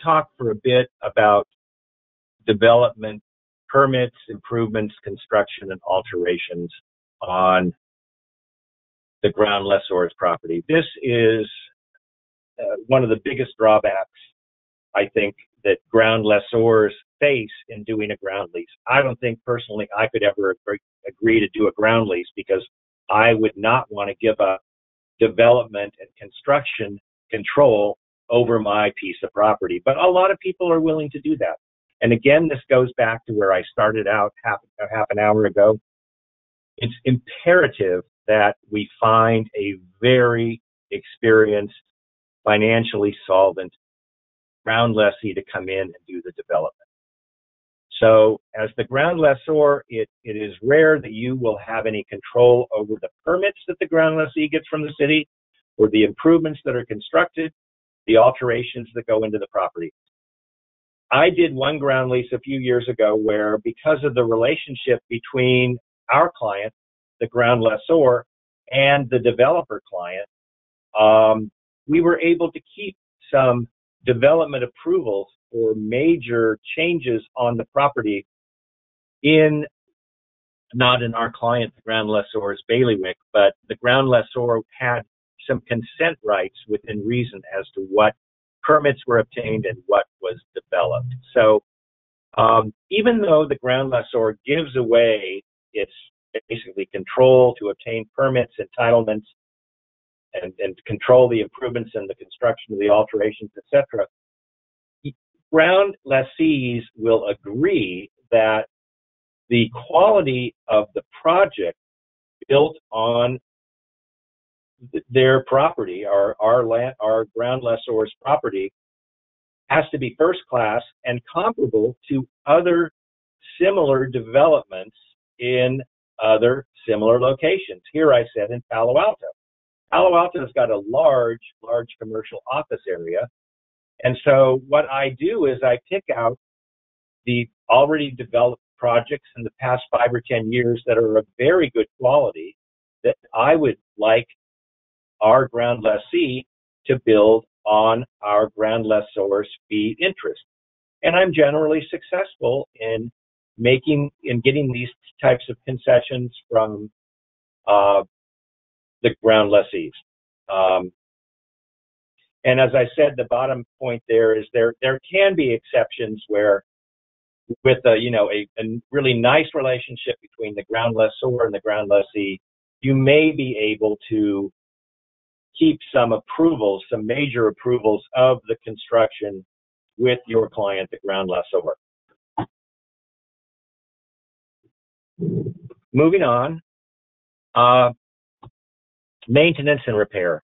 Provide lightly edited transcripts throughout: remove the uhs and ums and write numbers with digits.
talk for a bit about development, permits, improvements, construction, and alterations on the ground lessor's property. This is one of the biggest drawbacks, I think, that ground lessors face in doing a ground lease. I don't think personally I could ever agree to do a ground lease because I would not want to give up development and construction control over my piece of property. But a lot of people are willing to do that. And again, this goes back to where I started out half an hour ago. It's imperative that we find a very experienced, financially solvent ground lessee to come in and do the development. So as the ground lessor, it is rare that you will have any control over the permits that the ground lessee gets from the city, or the improvements that are constructed, the alterations that go into the property. I did one ground lease a few years ago where, because of the relationship between our client, the ground lessor, and the developer client, we were able to keep some development approvals for major changes on the property not in our client, the ground lessor's bailiwick, but the ground lessor had some consent rights within reason as to what permits were obtained and what was developed. So even though the ground lessor gives away its basically control to obtain permits, entitlements, and control the improvements and the construction of the alterations, etc., ground lessees will agree that the quality of the project built on their property, our ground lessor's property, has to be first class and comparable to other similar developments in other similar locations. Here I said in Palo Alto. Palo Alto's got a large commercial office area. And so what I do is I pick out the already developed projects in the past 5 or 10 years that are of very good quality that I would like our ground lessee to build on our ground lessor's fee interest. And I'm generally successful in getting these types of concessions from the ground lessees. And as I said, the bottom point there is there can be exceptions where, with a really nice relationship between the ground lessor and the ground lessee, you may be able to keep some approvals, some major approvals of the construction with your client, the ground lessor. Moving on, maintenance and repair.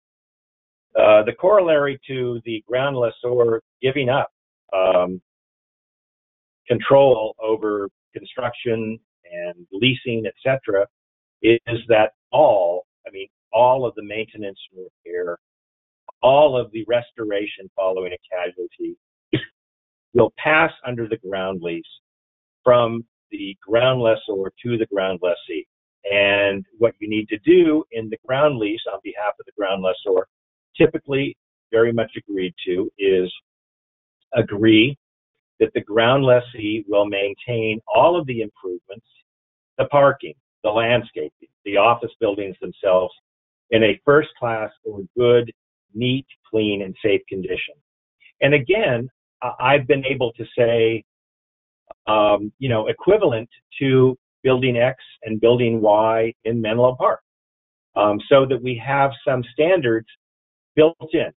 The corollary to the ground lessor giving up control over construction and leasing, etc., is that all of the maintenance and repair, all of the restoration following a casualty will pass under the ground lease from the ground lessor to the ground lessee. And what you need to do in the ground lease on behalf of the ground lessor, typically very much agreed to, is agree that the ground lessee will maintain all of the improvements, the parking, the landscaping, the office buildings themselves, in a first class or good, neat, clean, and safe condition. And again, I've been able to say, equivalent to building X and building Y in Menlo Park, so that we have some standards built in.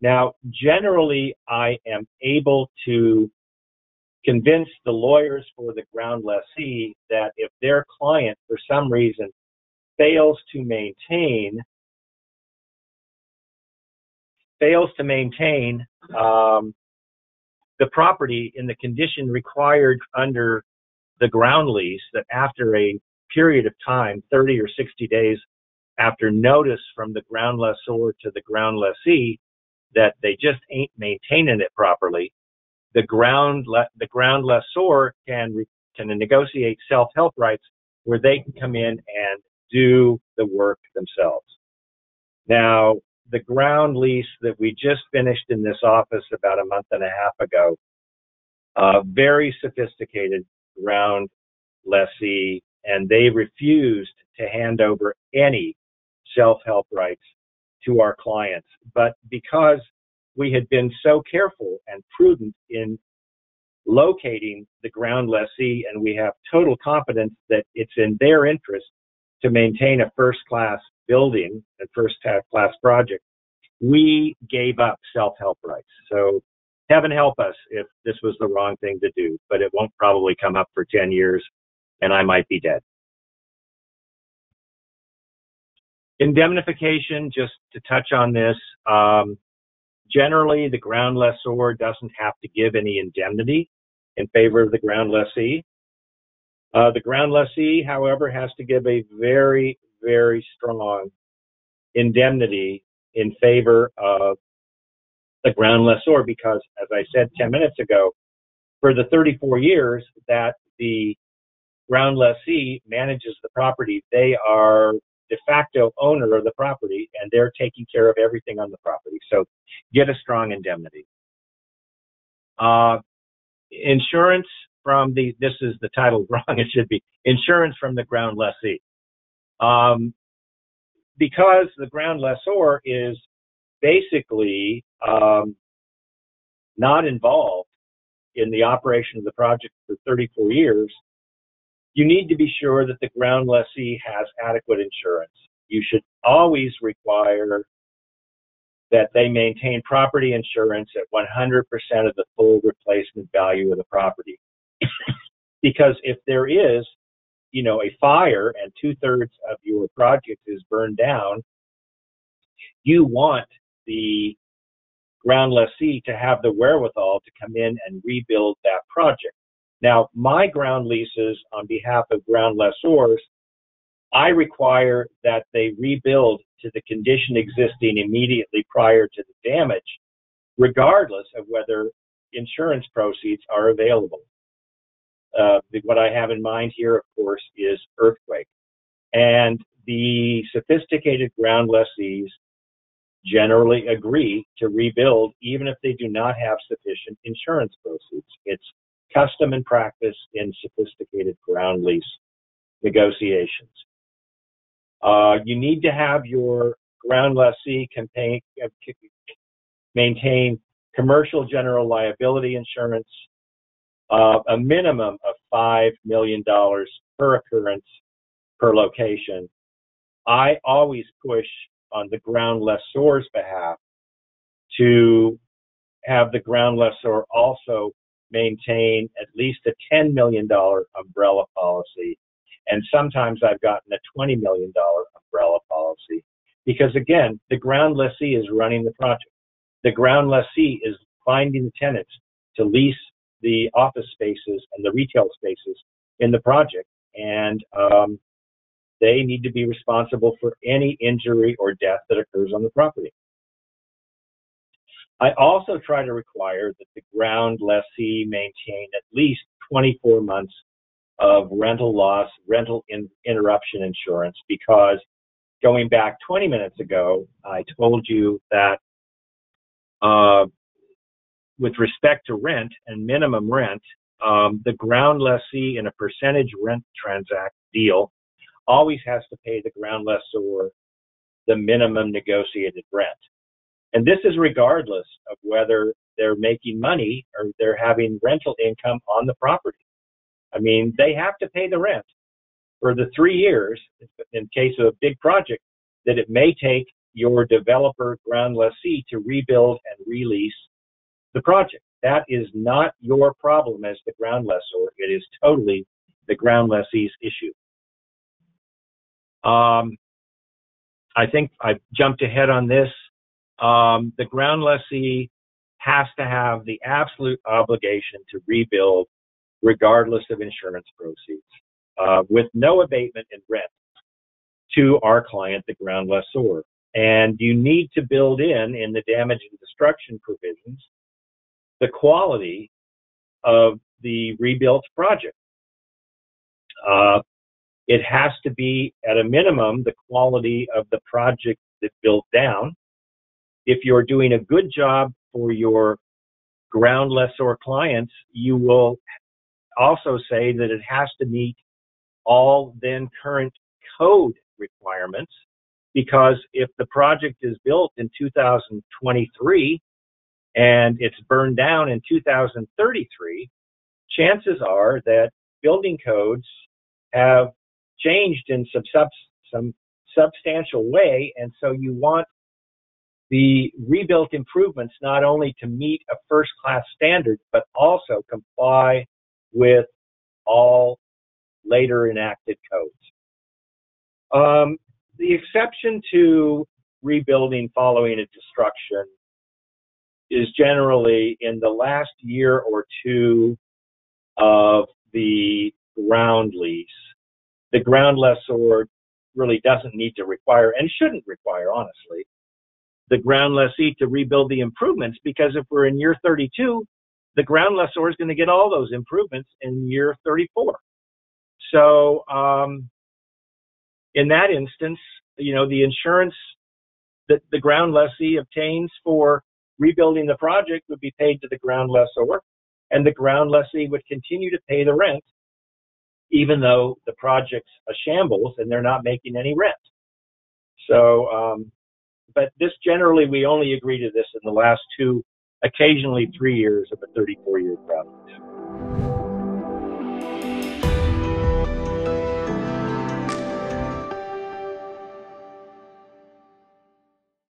Now, generally, I am able to convince the lawyers for the ground lessee that if their client, for some reason, fails to maintain the property in the condition required under the ground lease, that after a period of time, 30 or 60 days after notice from the ground lessor to the ground lessee that they just ain't maintaining it properly, the ground lessor can negotiate self-help rights where they can come in and do the work themselves. Now, the ground lease that we just finished in this office about a month and a half ago, very sophisticated ground lessee, and they refused to hand over any self-help rights to our clients. But because we had been so careful and prudent in locating the ground lessee, and we have total confidence that it's in their interest to maintain a first-class building, a first-class project, we gave up self-help rights. So heaven help us if this was the wrong thing to do, but it won't probably come up for 10 years, and I might be dead. Indemnification, just to touch on this, generally the ground lessor doesn't have to give any indemnity in favor of the ground lessee. The ground lessee, however, has to give a very, very strong indemnity in favor of the ground lessor because, as I said 10 minutes ago, for the 34 years that the ground lessee manages the property, they are de facto owner of the property and they're taking care of everything on the property. So get a strong indemnity. Insurance from this is the title wrong, it should be insurance from the ground lessee. Because the ground lessor is basically not involved in the operation of the project for 34 years, you need to be sure that the ground lessee has adequate insurance. You should always require that they maintain property insurance at 100% of the full replacement value of the property. Because if there is, a fire and 2/3 of your project is burned down, you want the ground lessee to have the wherewithal to come in and rebuild that project. Now, my ground leases on behalf of ground lessors, I require that they rebuild to the condition existing immediately prior to the damage, regardless of whether insurance proceeds are available. What I have in mind here, of course, is earthquake. And the sophisticated ground lessees generally agree to rebuild even if they do not have sufficient insurance proceeds. It's custom and practice in sophisticated ground lease negotiations. You need to have your ground lessee maintain commercial general liability insurance, a minimum of $5 million per occurrence per location. I always push on the ground lessor's behalf to have the ground lessor also maintain at least a $10 million umbrella policy. And sometimes I've gotten a $20 million umbrella policy because, again, the ground lessee is running the project. The ground lessee is finding the tenants to lease the office spaces and the retail spaces in the project. And they need to be responsible for any injury or death that occurs on the property. I also try to require that the ground lessee maintain at least 24 months of rental loss, rental interruption insurance, because going back 20 minutes ago, I told you that with respect to rent and minimum rent, the ground lessee in a percentage rent transact deal always has to pay the ground lessor the minimum negotiated rent. And this is regardless of whether they're making money or they're having rental income on the property. I mean, they have to pay the rent for the 3 years, in case of a big project, that it may take your developer ground lessee to rebuild and release the project. That is not your problem as the ground lessor. It is totally the ground lessee's issue. I think I jumped ahead on this. The ground lessee has to have the absolute obligation to rebuild regardless of insurance proceeds, with no abatement in rent to our client, the ground lessor. And you need to build in the damage and destruction provisions, the quality of the rebuilt project. It has to be, at a minimum, the quality of the project that built down. if you're doing a good job for your ground lessor clients, you will also say that it has to meet all then current code requirements, because if the project is built in 2023 and it's burned down in 2033, chances are that building codes have changed in some substantial way, and so you want the rebuilt improvements not only to meet a first-class standard, but also comply with all later enacted codes. The exception to rebuilding following a destruction is generally in the last year or two of the ground lease. The ground lessor really doesn't need to require, and shouldn't require, honestly, the ground lessee to rebuild the improvements, because if we're in year 32, the ground lessor is going to get all those improvements in year 34. So in that instance, the insurance that the ground lessee obtains for rebuilding the project would be paid to the ground lessor, and the ground lessee would continue to pay the rent, even though the project's a shambles and they're not making any rent. So, but this generally, we only agree to this in the last 2, occasionally 3 years of a 34-year project.